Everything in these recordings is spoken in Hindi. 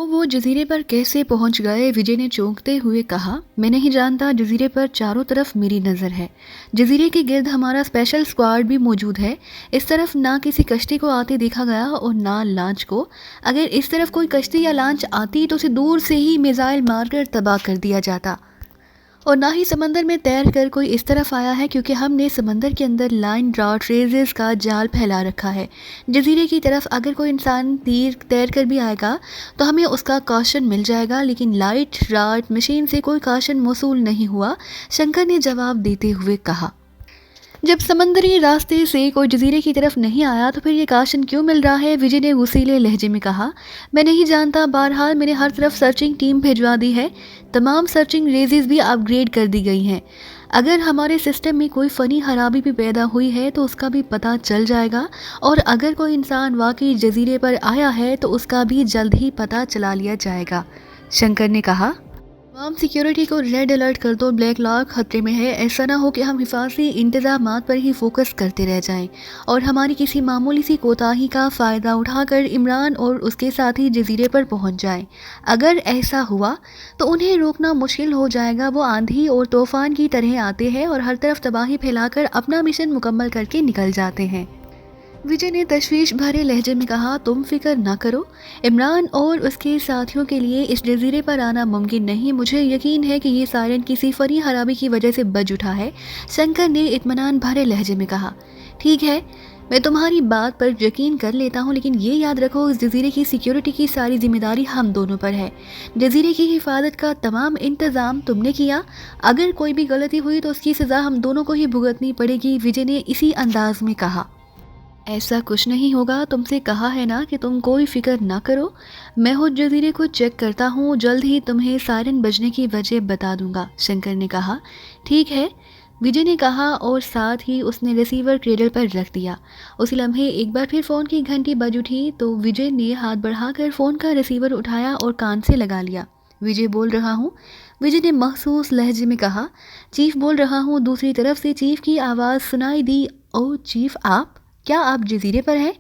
वो जजीरे पर कैसे पहुंच गए? विजय ने चौंकते हुए कहा। मैं नहीं जानता। जजीरे पर चारों तरफ मेरी नज़र है। जजीरे के गिर्द हमारा स्पेशल स्क्वाड भी मौजूद है। इस तरफ ना किसी कश्ती को आते देखा गया और ना लॉन्च को। अगर इस तरफ कोई कश्ती या लॉन्च आती तो उसे दूर से ही मिसाइल मारकर तबाह कर दिया जाता, और ना ही समंदर में तैर कर कोई इस तरफ आया है, क्योंकि हमने समंदर के अंदर लाइन ड्राउट रेजेस का जाल फैला रखा है। जजीरे की तरफ अगर कोई इंसान तीर तैर कर भी आएगा तो हमें उसका कॉशन मिल जाएगा, लेकिन लाइट राट मशीन से कोई कॉशन मौसूल नहीं हुआ, शंकर ने जवाब देते हुए कहा। जब समंदरी रास्ते से कोई जजीरे की तरफ नहीं आया तो फिर ये काशन क्यों मिल रहा है? विजय ने गुस्सीले लहजे में कहा। मैं नहीं जानता। बहरहाल मैंने हर तरफ सर्चिंग टीम भिजवा दी है। तमाम सर्चिंग रेजेस भी अपग्रेड कर दी गई हैं। अगर हमारे सिस्टम में कोई फ़नी खराबी भी पैदा हुई है तो उसका भी पता चल जाएगा, और अगर कोई इंसान वाकई जजीरे पर आया है तो उसका भी जल्द ही पता चला लिया जाएगा, शंकर ने कहा। तमाम सिक्योरिटी को रेड अलर्ट कर दो। ब्लैक लॉक खतरे में है। ऐसा ना हो कि हम हिफाजती इंतजामात पर ही फोकस करते रह जाएं और हमारी किसी मामूली सी कोताही का फ़ायदा उठाकर इमरान और उसके साथी जजीरे पर पहुंच जाएं। अगर ऐसा हुआ तो उन्हें रोकना मुश्किल हो जाएगा। वो आंधी और तूफान की तरह आते हैं और हर तरफ तबाही फैलाकर अपना मिशन मुकम्मल करके निकल जाते हैं। विजय ने तशवीश भरे लहजे में कहा। तुम फिक्र ना करो। इमरान और उसके साथियों के लिए इस जजीरे पर आना मुमकिन नहीं। मुझे यकीन है कि ये सायरन किसी फनी खराबी की वजह से बज उठा है, शंकर ने इत्मीनान भरे लहजे में कहा। ठीक है, मैं तुम्हारी बात पर यकीन कर लेता हूँ, लेकिन ये याद रखो इस जजीरे की सिक्योरिटी की सारी जिम्मेदारी हम दोनों पर है। जजीरे की हिफाजत का तमाम इंतज़ाम तुमने किया। अगर कोई भी गलती हुई तो उसकी सज़ा हम दोनों को ही भुगतनी पड़ेगी, विजय ने इसी अंदाज में कहा। ऐसा कुछ नहीं होगा। तुमसे कहा है ना कि तुम कोई फिक्र ना करो। मैं खुद जजीरे को चेक करता हूँ। जल्द ही तुम्हें सायरन बजने की वजह बता दूंगा, शंकर ने कहा। ठीक है, विजय ने कहा और साथ ही उसने रिसीवर क्रेडल पर रख दिया। उसी लम्हे एक बार फिर फ़ोन की घंटी बज उठी तो विजय ने हाथ बढ़ाकर फ़ोन का रिसीवर उठाया और कान से लगा लिया। विजय बोल रहा हूँ, विजय ने मखसूस लहजे में कहा। चीफ बोल रहा हूँ। दूसरी तरफ से चीफ की आवाज़ सुनाई दी। ओ चीफ, आप? क्या आप जजीरे पर हैं?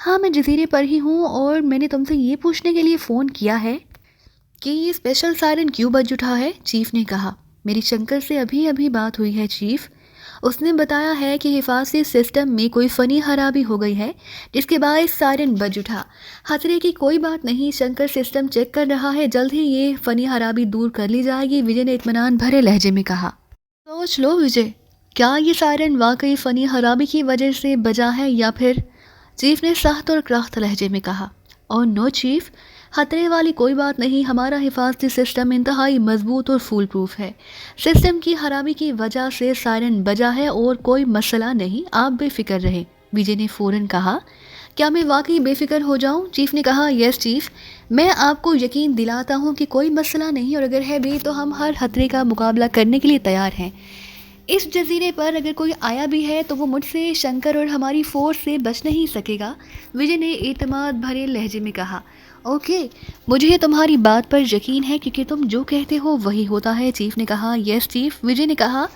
हाँ, मैं जजीरे पर ही हूँ और मैंने तुमसे ये पूछने के लिए फ़ोन किया है कि ये स्पेशल सायरन क्यों बज उठा है, चीफ ने कहा। मेरी शंकर से अभी अभी बात हुई है चीफ। उसने बताया है कि हिफाजती सिस्टम में कोई फ़नी खराबी हो गई है जिसके बायस सायरन बज उठा। खतरे की कोई बात नहीं, शंकर सिस्टम चेक कर रहा है। जल्द ही ये फ़नी खराबी दूर कर ली जाएगी, विजय ने इत्मीनान भरे लहजे में कहा। सोच लो विजय, क्या ये सायरन वाकई फ़नी खराबी की वजह से बजा है या फिर? चीफ ने सख्त और क्राख्त लहजे में कहा। और नो चीफ, खतरे वाली कोई बात नहीं। हमारा हिफाजती सिस्टम इंतहाई मजबूत और फूल प्रूफ है। सिस्टम की खराबी की वजह से सायरन बजा है और कोई मसला नहीं, आप बेफिक्र रहें, विजय ने फ़ौरन कहा। क्या मैं वाकई बेफिक्र हो जाऊं? चीफ ने कहा। यस चीफ, मैं आपको यकीन दिलाता हूं कि कोई मसला नहीं, और अगर है भी तो हम हर खतरे का मुकाबला करने के लिए तैयार हैं। इस जजीरे पर अगर कोई आया भी है तो वो मुझसे, शंकर और हमारी फोर्स से बच नहीं सकेगा, विजय ने एतमाद भरे लहजे में कहा। ओके, मुझे तुम्हारी बात पर यकीन है क्योंकि तुम जो कहते हो वही होता है, चीफ ने कहा। यस चीफ, विजय ने कहा।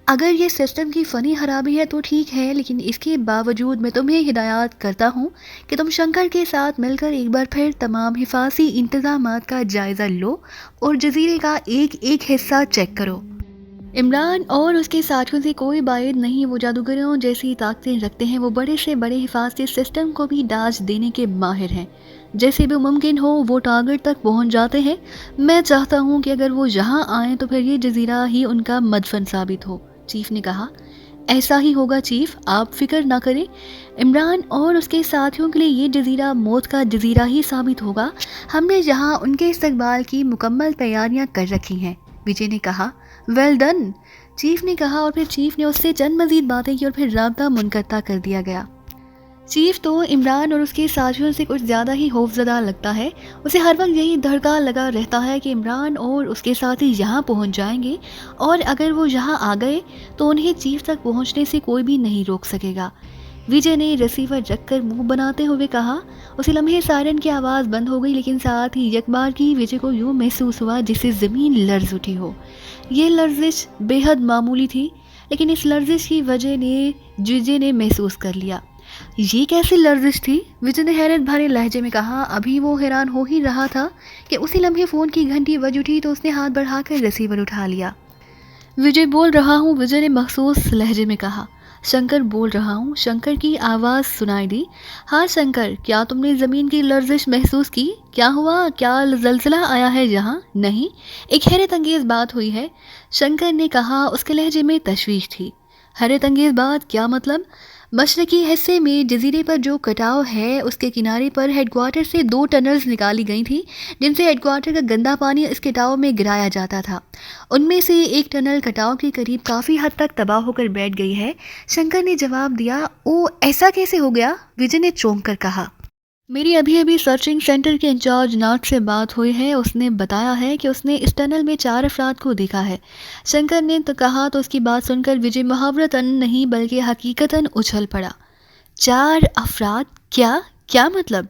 अगर ये सिस्टम की फ़नी खराबी है तो ठीक है, लेकिन इसके बावजूद मैं तुम्हें हिदायत करता हूँ कि तुम शंकर के साथ मिलकर एक बार फिर तमाम हिफाजती इंतजामात का जायज़ा लो और जजीरे का एक एक हिस्सा चेक करो। इमरान और उसके साथियों से कोई बायद नहीं। वो जादूगरों जैसी ताकतें रखते हैं। वो बड़े से बड़े हिफाजती सिस्टम को भी दाज देने के माहिर हैं। जैसे भी मुमकिन हो वो टारगेट तक पहुंच जाते हैं। मैं चाहता हूं कि अगर वो यहाँ आएँ तो फिर ये जजीरा ही उनका मदफन साबित हो, चीफ ने कहा। ऐसा ही होगा चीफ, आप फिक्र ना करें। इमरान और उसके साथियों के लिए ये जजीरा मौत का जजीरा ही साबित होगा। हमने यहाँ उनके इस्तकबाल की मुकम्मल तैयारियाँ कर रखी हैं, विजय ने कहा। वेल डन, चीफ ने कहा, और फिर चीफ ने उससे चंद मजीद बातें की और फिर राब्ता मुनक़ता कर दिया गया। चीफ तो इमरान और उसके साथियों से कुछ ज़्यादा ही खौफज़दा लगता है। उसे हर वक्त यही धड़का लगा रहता है कि इमरान और उसके साथी यहाँ पहुँच जाएंगे, और अगर वो यहाँ आ गए तो उन्हें चीफ तक पहुँचने से कोई भी नहीं रोक सकेगा। विजय ने रिसीवर रखकर मुंह बनाते हुए कहा। उसी लम्हे सायरन की आवाज़ बंद हो गई, लेकिन साथ ही यकबार की विजय को यूँ महसूस हुआ जिससे ज़मीन लर्ज़ उठी हो। ये लर्जिश बेहद मामूली थी, लेकिन इस लर्जिश की वजह ने विजय ने महसूस कर लिया। ये कैसी लर्जिश थी? विजय ने हैरत भरे लहजे में कहा। अभी वो हैरान हो ही रहा था कि उसी लम्हे फ़ोन की घंटी बज उठी तो उसने हाथ बढ़ाकर रिसीवर उठा लिया। विजय बोल रहा हूँ, विजय ने मखसूस लहजे में कहा। शंकर बोल रहा हूँ, शंकर की आवाज़ सुनाई दी। हाँ शंकर, क्या तुमने ज़मीन की लर्जिश महसूस की? क्या हुआ? क्या जलजला आया है यहाँ? नहीं, एक हैरत अंगेज़ बात हुई है, शंकर ने कहा। उसके लहजे में तशवीश थी। हैरत अंगेज़ बात? क्या मतलब? मशरकी हिस्से में जजीरे पर जो कटाव है उसके किनारे पर हेडक्वार्टर से 2 टनल्स निकाली गई थी जिनसे हेडक्वार्टर का गंदा पानी इस कटाव में गिराया जाता था। उनमें से एक टनल कटाव के करीब काफ़ी हद तक तबाह होकर बैठ गई है, शंकर ने जवाब दिया। ओ, ऐसा कैसे हो गया? विजय ने चौंक कर कहा। मेरी अभी अभी सर्चिंग सेंटर के इंचार्ज नाथ से बात हुई है। उसने बताया है कि उसने इस टनल में 4 अफराद को देखा है। शंकर ने तो कहा तो उसकी बात सुनकर विजय मुहावरतन नहीं बल्कि हकीकतन उछल पड़ा। 4 अफराद? क्या क्या मतलब?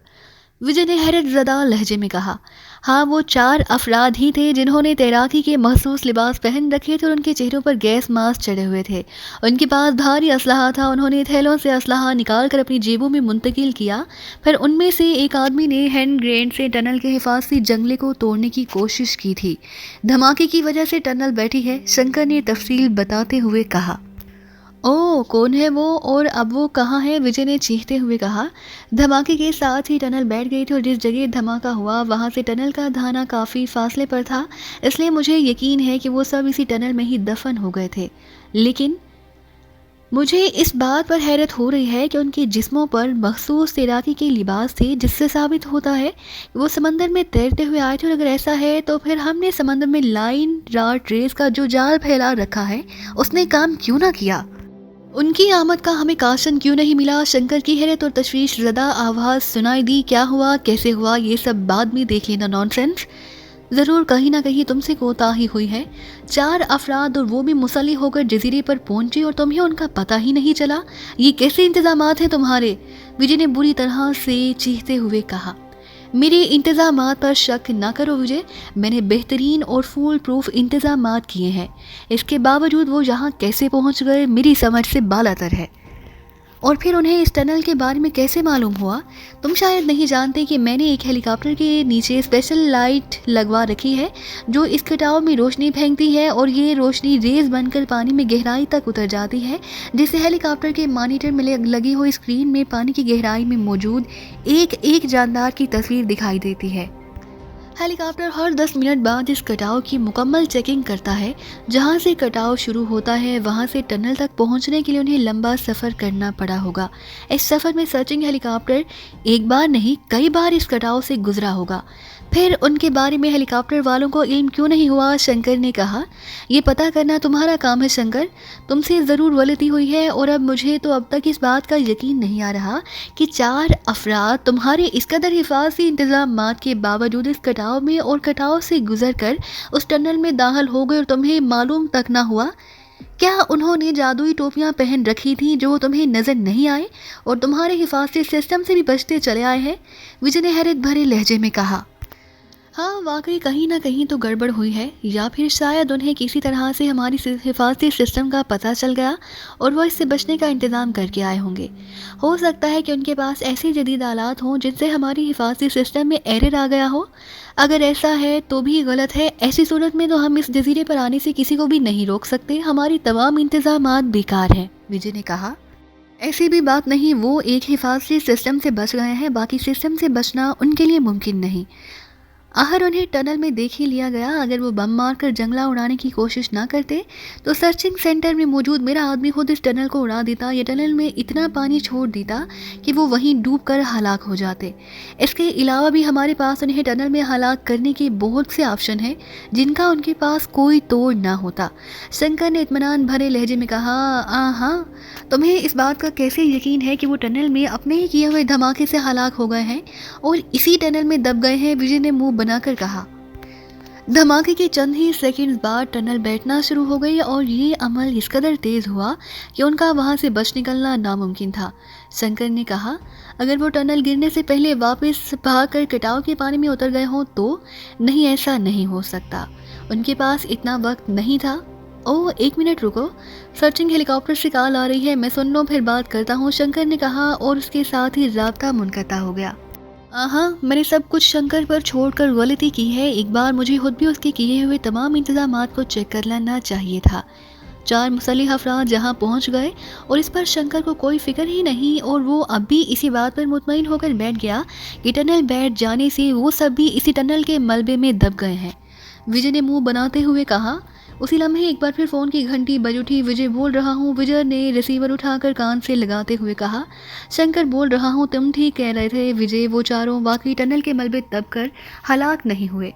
विजय ने हैरत ज़दा लहजे में कहा। हाँ, वो 4 अफराद ही थे जिन्होंने तैराकी के मखसूस लिबास पहन रखे थे और उनके चेहरों पर गैस मास्क चढ़े हुए थे। उनके पास भारी असलहा था। उन्होंने थैलों से असलहा निकाल कर अपनी जेबों में मुंतकिल किया। फिर उनमें से एक आदमी ने हैंड ग्रेनेड से टनल के हिफाजती जंगले को तोड़ने की कोशिश की थी। धमाके की वजह से टनल बैठी है, शंकर ने तफसील बताते हुए कहा। ओह, कौन है वो और अब वो कहाँ है? विजय ने चीखते हुए कहा। धमाके के साथ ही टनल बैठ गई थी और जिस जगह धमाका हुआ वहाँ से टनल का धाना काफ़ी फासले पर था, इसलिए मुझे यकीन है कि वो सब इसी टनल में ही दफन हो गए थे। लेकिन मुझे इस बात पर हैरत हो रही है कि उनके जिस्मों पर मखसूस तैराकी के लिबास थे, जिससे साबित होता है कि वो समंदर में तैरते हुए आए थे। और अगर ऐसा है तो फिर हमने समंदर में लाइन राट रेस का जो जाल फैला रखा है उसने काम क्यों ना किया? उनकी आमद का हमें काशन क्यों नहीं मिला? शंकर की हैरत और तशवीश ज़दा आवाज़ सुनाई दी। क्या हुआ, कैसे हुआ, ये सब बाद में देख लेना, नॉनसेंस। ज़रूर कहीं ना कहीं तुमसे कोताही हुई है। 4 अफराद और वो भी मुसल्ली होकर जजीरे पर पहुंचे और तुम्हें उनका पता ही नहीं चला। ये कैसे इंतजामात हैं तुम्हारे? विजय ने बुरी तरह से चीखते हुए कहा। मेरे इंतज़ामात पर शक ना करो विजय, मैंने बेहतरीन और फूल प्रूफ इंतज़ामात किए हैं। इसके बावजूद वो यहाँ कैसे पहुँच गए मेरी समझ से बालातर है। और फिर उन्हें इस टनल के बारे में कैसे मालूम हुआ? तुम शायद नहीं जानते कि मैंने एक हेलीकॉप्टर के नीचे स्पेशल लाइट लगवा रखी है जो इस कटाव में रोशनी फेंकती है और ये रोशनी रेज बनकर पानी में गहराई तक उतर जाती है, जिससे हेलीकॉप्टर के मॉनिटर में लगी हुई स्क्रीन में पानी की गहराई में मौजूद एक एक जानदार की तस्वीर दिखाई देती है। हेलीकॉप्टर हर 10 मिनट बाद इस कटाव की मुकम्मल चेकिंग करता है। जहां से कटाव शुरू होता है वहां से टनल तक पहुंचने के लिए उन्हें लंबा सफ़र करना पड़ा होगा। इस सफ़र में सर्चिंग हेलीकॉप्टर एक बार नहीं कई बार इस कटाव से गुजरा होगा। फिर उनके बारे में हेलीकॉप्टर वालों को इल्म क्यों नहीं हुआ? शंकर ने कहा। ये पता करना तुम्हारा काम है शंकर, तुमसे ज़रूर गलती हुई है। और अब मुझे तो अब तक इस बात का यकीन नहीं आ रहा कि 4 अफराद तुम्हारे इस कदर हिफाजती इंतजामात के बावजूद इस कटाव में और कटाव से गुजर कर उस टनल में दाखिल हो गए और तुम्हें मालूम तक ना हुआ। क्या उन्होंने जादुई टोपियां पहन रखी थी जो तुम्हें नज़र नहीं आए और तुम्हारे हिफाजती सिस्टम से भी बचते चले आए हैं? विजय ने हैरत भरे लहजे में कहा। हाँ, वाकई कहीं ना कहीं तो गड़बड़ हुई है, या फिर शायद उन्हें किसी तरह से हमारी हिफाजती सिस्टम का पता चल गया और वो इससे बचने का इंतज़ाम करके आए होंगे। हो सकता है कि उनके पास ऐसे जदीद आलात हों जिनसे हमारी हिफाजती सिस्टम में एरर आ गया हो। अगर ऐसा है तो भी गलत है। ऐसी सूरत में तो हम इस जजीरे पर आने से किसी को भी नहीं रोक सकते। हमारी तमाम इंतज़ामात बेकार हैं, विजय ने कहा। ऐसी भी बात नहीं, वो एक हिफाजती सिस्टम से बच गए हैं, बाकी सिस्टम से बचना उनके लिए मुमकिन नहीं। आखिर उन्हें टनल में देख ही लिया गया। अगर वो बम मारकर जंगला उड़ाने की कोशिश ना करते तो सर्चिंग सेंटर में मौजूद मेरा आदमी खुद इस टनल को उड़ा देता। ये टनल में इतना पानी छोड़ देता कि वो वहीं डूबकर हलाक हो जाते। इसके अलावा भी हमारे पास उन्हें टनल में हलाक करने के बहुत से ऑप्शन हैं जिनका उनके पास कोई तोड़ ना होता। शंकर ने इत्मीनान भरे लहजे में कहा। हाँ, तुम्हें इस बात का कैसे यकीन है कि वो टनल में अपने ही किए हुए धमाके से हलाक हो गए हैं और इसी टनल में दब गए हैं? विजय ने मुंह बनाकर कहा। धमाके के चंद ही सेकंड्स बाद टनल बैठना शुरू हो गई और ये अमल इस कदर तेज हुआ कि उनका वहां से बच निकलना नामुमकिन था। शंकर ने कहा, अगर वो टनल गिरने से पहले वापस भागकर कटाव के पानी में उतर गए हों तो? नहीं, ऐसा नहीं हो सकता। उनके पास इतना वक्त नहीं था। ओह, 1 मिनट रुको। सर्चिंग हेलीकॉप्टर से कॉल आ रही है, मैं सुन लूँ फिर बात करता हूँ, शंकर ने कहा और उसके साथ ही राब्ता मुनक़ता हो गया। हाँ, मैंने सब कुछ शंकर पर छोड़कर गलती की है। एक बार मुझे खुद भी उसके किए हुए तमाम इंतज़ामात को चेक कर लेना चाहिए था। 4 मुसल्लिह अफराद जहाँ पहुँच गए और इस पर शंकर को कोई फ़िक्र ही नहीं, और वो अब भी इसी बात पर मुतमईन होकर बैठ गया कि टनल बैठ जाने से वो सब भी इसी टनल के मलबे में दब गए हैं। विजय ने मुंह बनाते हुए कहा। उसी लम्हे एक बार फिर फ़ोन की घंटी बज उठी। विजय बोल रहा हूँ, विजय ने रिसीवर उठाकर कान से लगाते हुए कहा। शंकर बोल रहा हूँ, तुम ठीक कह रहे थे विजय, वो चारों वाकई टनल के मलबे दबकर हलाक नहीं हुए।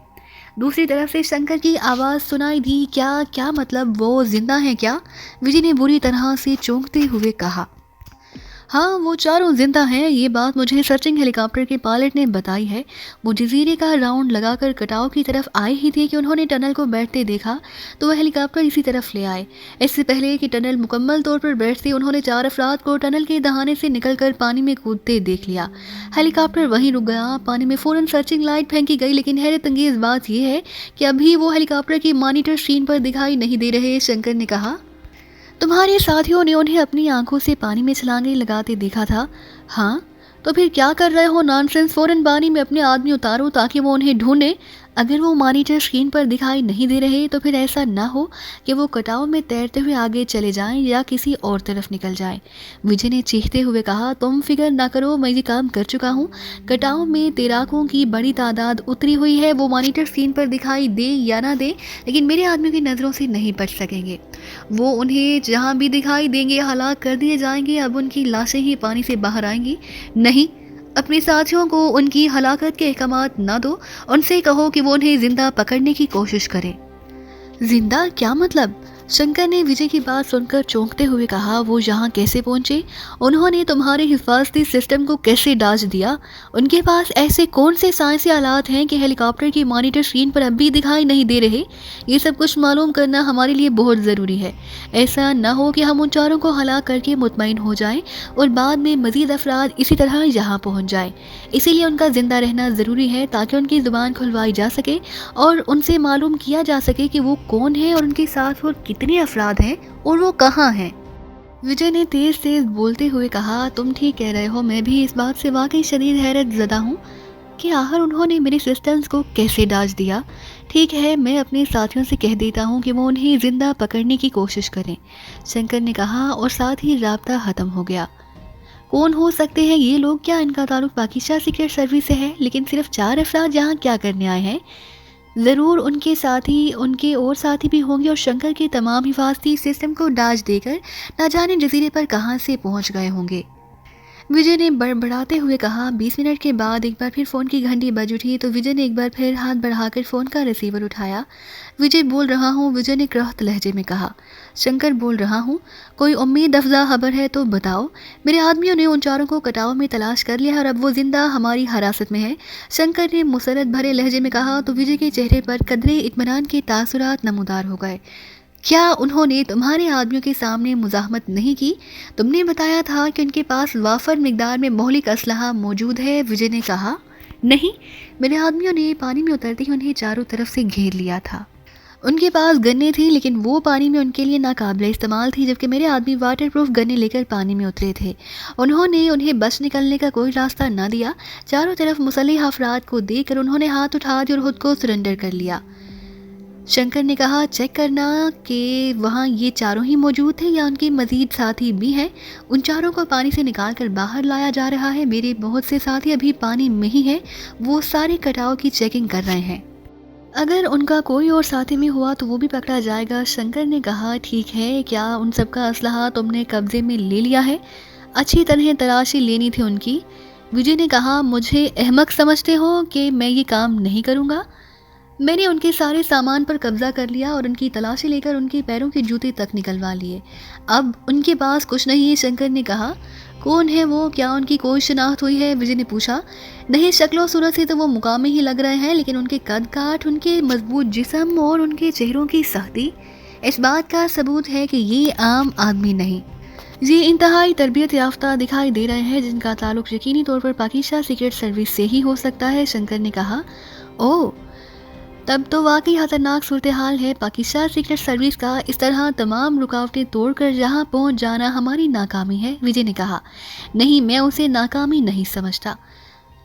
दूसरी तरफ से शंकर की आवाज़ सुनाई दी। क्या क्या मतलब, वो जिंदा है क्या? विजय ने बुरी तरह से चौंकते हुए कहा। हाँ, वो चारों जिंदा हैं, ये बात मुझे सर्चिंग हेलीकॉप्टर के पायलट ने बताई है। वो जजीरे का राउंड लगाकर कटाव की तरफ आए ही थे कि उन्होंने टनल को बैठते देखा, तो वह हेलीकॉप्टर इसी तरफ ले आए। इससे पहले कि टनल मुकम्मल तौर पर बैठते, उन्होंने 4 अफराद को टनल के दहाने से निकलकर पानी में कूदते देख लिया। हेलीकॉप्टर वहीं रुक गया। पानी में फ़ौरन सर्चिंग लाइट फेंकी गई, लेकिन हैरत अंगेज़ बात यह है कि अभी वो हेलीकॉप्टर की मॉनिटर स्क्रीन पर दिखाई नहीं दे रहे। शंकर ने कहा। तुम्हारे साथियों ने उन्हें अपनी आंखों से पानी में छलांगे लगाते देखा था? हाँ, तो फिर क्या कर रहे हो नॉनसेंस? फौरन पानी में अपने आदमी उतारो ताकि वो उन्हें ढूंढें। अगर वो मॉनिटर स्क्रीन पर दिखाई नहीं दे रहे तो फिर ऐसा ना हो कि वो कटाव में तैरते हुए आगे चले जाएं या किसी और तरफ निकल जाएं। विजय ने चीखते हुए कहा। तुम फिक्र ना करो, मैं ये काम कर चुका हूँ। कटाव में तैराकों की बड़ी तादाद उतरी हुई है। वो मॉनिटर स्क्रीन पर दिखाई दे या ना दे, लेकिन मेरे आदमियों की नज़रों से नहीं बच सकेंगे। वो उन्हें जहाँ भी दिखाई देंगे हलाक कर दिए जाएंगे। अब उनकी लाशें ही पानी से बाहर आएंगी। नहीं, अपने साथियों को उनकी हलाकत के अहकामात ना दो। उनसे कहो कि वो उन्हें जिंदा पकड़ने की कोशिश करें। जिंदा क्या मतलब? शंकर ने विजय की बात सुनकर चौंकते हुए कहा। वो यहाँ कैसे पहुँचे? उन्होंने तुम्हारे हिफाजती सिस्टम को कैसे डाज दिया? उनके पास ऐसे कौन से साइंसी आलात हैं कि हेलीकॉप्टर की मॉनिटर स्क्रीन पर अब भी दिखाई नहीं दे रहे? ये सब कुछ मालूम करना हमारे लिए बहुत ज़रूरी है। ऐसा ना हो कि हम उन चारों को हलाक करके मुतमईन हो जाएं और बाद में मज़ीद अफराद इसी तरह यहाँ पहुँच जाएं। इसीलिए उनका ज़िंदा रहना ज़रूरी है ताकि उनकी ज़ुबान खुलवाई जा सके और उनसे मालूम किया जा सके कि वो कौन है और उनके साथ और कितने अफराद हैं और वो कहाँ हैं। विजय ने तेज तेज बोलते हुए कहा। तुम ठीक कह रहे हो, मैं भी इस बात से वाकई शदीद हैरत ज़दा हूँ कि आखिर उन्होंने मेरे सिस्टम्स को कैसे डाज दिया। ठीक है, मैं अपने साथियों से कह देता हूँ कि वो उन्हें ज़िंदा पकड़ने की कोशिश करें, शंकर ने कहा और साथ ही राब्ता ख़त्म हो गया। कौन हो सकते हैं ये लोग? क्या इनका ताल्लुक पाकिस्तान सीक्रेट सर्विस से है? लेकिन सिर्फ 4 अफराद यहाँ क्या करने आए हैं? ज़रूर उनके साथी, उनके और साथी भी होंगे और शंकर के तमाम हिफाजती सिस्टम को डाज देकर ना जाने जजीरे पर कहाँ से पहुँच गए होंगे। विजय ने बड़बड़ाते हुए कहा। 20 मिनट के बाद एक बार फिर फ़ोन की घंटी बज उठी तो विजय ने एक बार फिर हाथ बढ़ाकर फ़ोन का रिसीवर उठाया। विजय बोल रहा हूँ, विजय ने क्रहत लहजे में कहा। शंकर बोल रहा हूँ, कोई उम्मीद अफजा खबर है तो बताओ। मेरे आदमियों ने उन चारों को कटाव में तलाश कर लिया और अब वो जिंदा हमारी हिरासत में है, शंकर ने मुसरत भरे लहजे में कहा। तो विजय के चेहरे पर कदरे इत्मीनान के तासुरात नमूदार हो गए। क्या उन्होंने तुम्हारे आदमियों के सामने मुज़ाहमत नहीं की? तुमने बताया था कि उनके पास वाफर मिकदार में मौलिक असलहा मौजूद है, विजय ने कहा। नहीं, मेरे आदमियों ने पानी में उतरते ही उन्हें चारों तरफ से घेर लिया था। उनके पास गन्ने थी, लेकिन वो पानी में उनके लिए नाकाबिले इस्तेमाल थी, जबकि मेरे आदमी वाटरप्रूफ गन्ने लेकर पानी में उतरे थे। उन्होंने उन्हें बच निकलने का कोई रास्ता ना दिया। चारों तरफ मुसल्लिह अफराद को देखकर उन्होंने हाथ उठा दिए और खुद को सरेंडर कर लिया। शंकर ने कहा। चेक करना कि वहाँ ये चारों ही मौजूद थे या उनके मज़ीद साथी भी हैं। उन चारों को पानी से निकाल कर बाहर लाया जा रहा है। मेरे बहुत से साथी अभी पानी में ही हैं, वो सारे कटाव की चेकिंग कर रहे हैं। अगर उनका कोई और साथी में हुआ तो वो भी पकड़ा जाएगा, शंकर ने कहा। ठीक है, क्या उन सब का असलहा तुमने कब्जे में ले लिया है? अच्छी तरह तलाशी लेनी थी उनकी, विजय ने कहा। मुझे अहमक समझते हो कि मैं ये काम नहीं करूँगा? मैंने उनके सारे सामान पर कब्जा कर लिया और उनकी तलाशी लेकर उनके पैरों के जूते तक निकलवा लिए। अब उनके पास कुछ नहीं है, शंकर ने कहा। कौन है वो? क्या उनकी कोई शिनाख्त हुई है? विजय ने पूछा। नहीं, शक्लो सूरत से तो वो मुकामी ही लग रहे हैं, लेकिन उनके कद काठ, उनके मजबूत जिस्म और उनके चेहरों की सख्ती इस बात का सबूत है कि ये आम आदमी नहीं, ये इंतहाई तरबियत याफ्ता दिखाई दे रहे हैं, जिनका ताल्लुक यकीनी तौर पर पाकिस्तान सीक्रेट सर्विस से ही हो सकता है, शंकर ने कहा। ओह, तब तो वाकई खतरनाक सूरत हाल है। पाकिस्तान सीक्रेट सर्विस का इस तरह तमाम रुकावटें तोड़कर जहां पहुंच जाना हमारी नाकामी है, विजय ने कहा। नहीं, मैं उसे नाकामी नहीं समझता।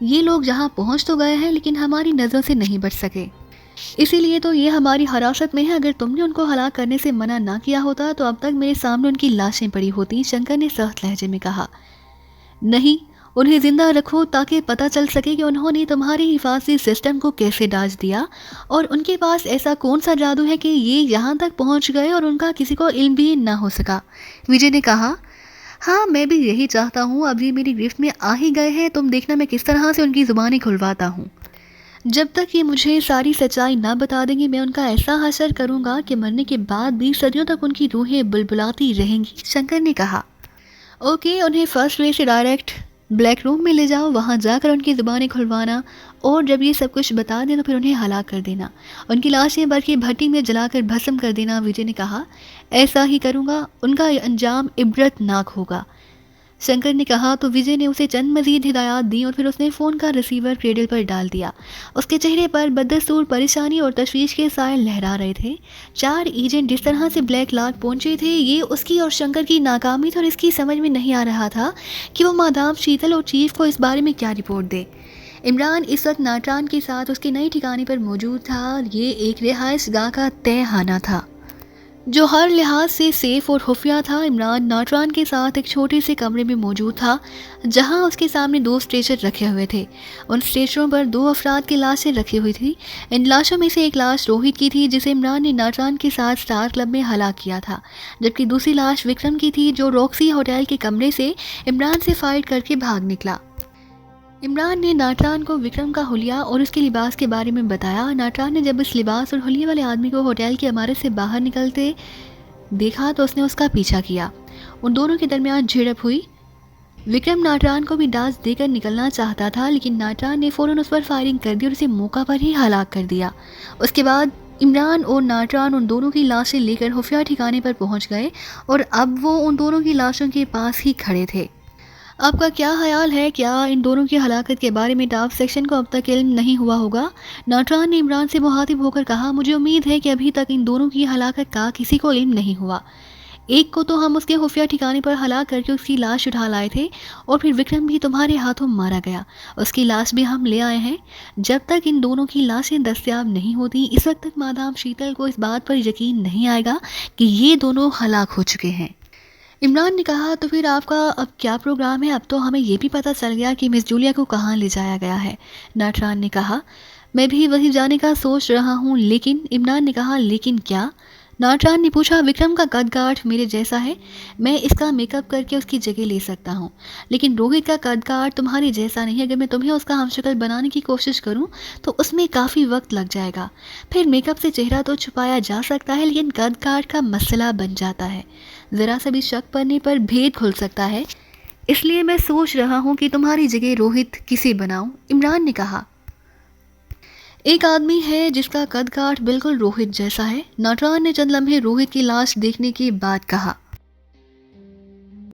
ये लोग जहां पहुंच तो गए हैं लेकिन हमारी नज़रों से नहीं बच सके, इसीलिए तो ये हमारी हिरासत में है। अगर तुमने उनको हलाक करने से मना ना किया होता तो अब तक मेरे सामने उनकी लाशें पड़ी होती, शंकर ने सख्त लहजे में कहा। नहीं, उन्हें जिंदा रखो ताकि पता चल सके कि उन्होंने तुम्हारे हिफाजती सिस्टम को कैसे डाज दिया और उनके पास ऐसा कौन सा जादू है कि ये यहाँ तक पहुँच गए और उनका किसी को इल्म भी ना हो सका, विजय ने कहा। हाँ, मैं भी यही चाहता हूँ। अब ये मेरी गिरफ्त में आ ही गए हैं, तुम देखना मैं किस तरह से उनकी ज़ुबानें खुलवाता हूँ। जब तक ये मुझे सारी सच्चाई ना बता देंगे मैं उनका ऐसा हशर करूँगा कि मरने के बाद भी सदियों तक उनकी रूहें बुलबुलाती रहेंगी, शंकर ने कहा। ओके, उन्हें फर्स्ट वे से डायरेक्ट ब्लैक रूम में ले जाओ, वहाँ जाकर उनकी ज़ुबानें खुलवाना और जब ये सब कुछ बता दें तो फिर उन्हें हलाक कर देना, उनकी लाशें बल्कि भट्टी में जलाकर भस्म कर देना, विजय ने कहा। ऐसा ही करूँगा, उनका अंजाम इबरतनाक होगा, शंकर ने कहा। तो विजय ने उसे चंद मजीद हिदायत दी और फिर उसने फ़ोन का रिसीवर क्रेडल पर डाल दिया। उसके चेहरे पर बदस्तूर परेशानी और तशवीश के साए लहरा रहे थे। 4 एजेंट जिस तरह से ब्लैक लॉक पहुंचे थे, ये उसकी और शंकर की नाकामी थी और इसकी समझ में नहीं आ रहा था कि वो मादाम शीतल और चीफ को इस बारे में क्या रिपोर्ट दे। इमरान इस वक्त नाटरान के साथ उसके नए ठिकाने पर मौजूद था। ये एक रिहाइश गाह का तहखाना था जो हर लिहाज से सेफ और खुफिया था। इमरान नाटरान के साथ एक छोटे से कमरे में मौजूद था जहां उसके सामने 2 स्ट्रेचर रखे हुए थे। उन स्ट्रेचरों पर 2 अफराद की लाशें रखी हुई थी। इन लाशों में से एक लाश रोहित की थी जिसे इमरान ने नाटरान के साथ स्टार क्लब में हलाक किया था, जबकि दूसरी लाश विक्रम की थी जो रॉक्सी होटल के कमरे से इमरान से फाइट करके भाग निकला। इमरान ने नाटरान को विक्रम का हुलिया और उसके लिबास के बारे में बताया। नाटरान ने जब इस लिबास और हुलिये वाले आदमी को होटल की इमारत से बाहर निकलते देखा तो उसने उसका पीछा किया। उन दोनों के दरमियान झड़प हुई। विक्रम नाटरान को भी डांस देकर निकलना चाहता था लेकिन नाटरान ने फ़ौरन उस पर फायरिंग कर दी और उसे मौका पर ही हलाक कर दिया। उसके बाद इमरान और नाटरान उन दोनों की लाशें लेकर खुफिया ठिकाने पर पहुंच गए और अब वो उन दोनों की लाशों के पास ही खड़े थे। आपका क्या ख्याल है, क्या इन दोनों की हलाकत के बारे में टाफ सेक्शन को अब तक इल्म नहीं हुआ होगा? नाटरान ने इमरान से मुखातिब होकर कहा। मुझे उम्मीद है कि अभी तक इन दोनों की हलाकत का किसी को इल्म नहीं हुआ। एक को तो हम उसके खुफिया ठिकाने पर हलाक करके उसकी लाश उठा लाए थे और फिर विक्रम भी तुम्हारे हाथों मारा गया, उसकी लाश भी हम ले आए हैं। जब तक इन दोनों की लाशें दस्तयाब नहीं होती इस वक्त तक मादाम शीतल को इस बात पर यकीन नहीं आएगा कि ये दोनों हलाक हो चुके हैं। इमरान ने कहा। तो फिर आपका अब क्या प्रोग्राम है? अब तो हमें ये भी पता चल गया कि मिस जूलिया को कहाँ ले जाया गया है, नाटरान ने कहा। मैं भी वहीं जाने का सोच रहा हूँ लेकिन, इमरान ने कहा। लेकिन क्या? नाटरान ने पूछा। विक्रम का कद-काठ मेरे जैसा है, मैं इसका मेकअप करके उसकी जगह ले सकता हूँ, लेकिन रोहित का कद-काठ तुम्हारे जैसा नहीं है। अगर मैं तुम्हें उसका हमशक्ल बनाने की कोशिश करूँ तो उसमें काफ़ी वक्त लग जाएगा। फिर मेकअप से चेहरा तो छुपाया जा सकता है लेकिन कद-काठ का मसला बन जाता है। ज़रा सा भी शक पड़ने पर भेद खुल सकता है, इसलिए मैं सोच रहा हूँ कि तुम्हारी जगह रोहित किसे बनाऊँ, इमरान ने कहा। एक आदमी है जिसका कद-काठ बिल्कुल रोहित जैसा है, नाटरान ने चंद लम्हे रोहित की लाश देखने के बाद कहा।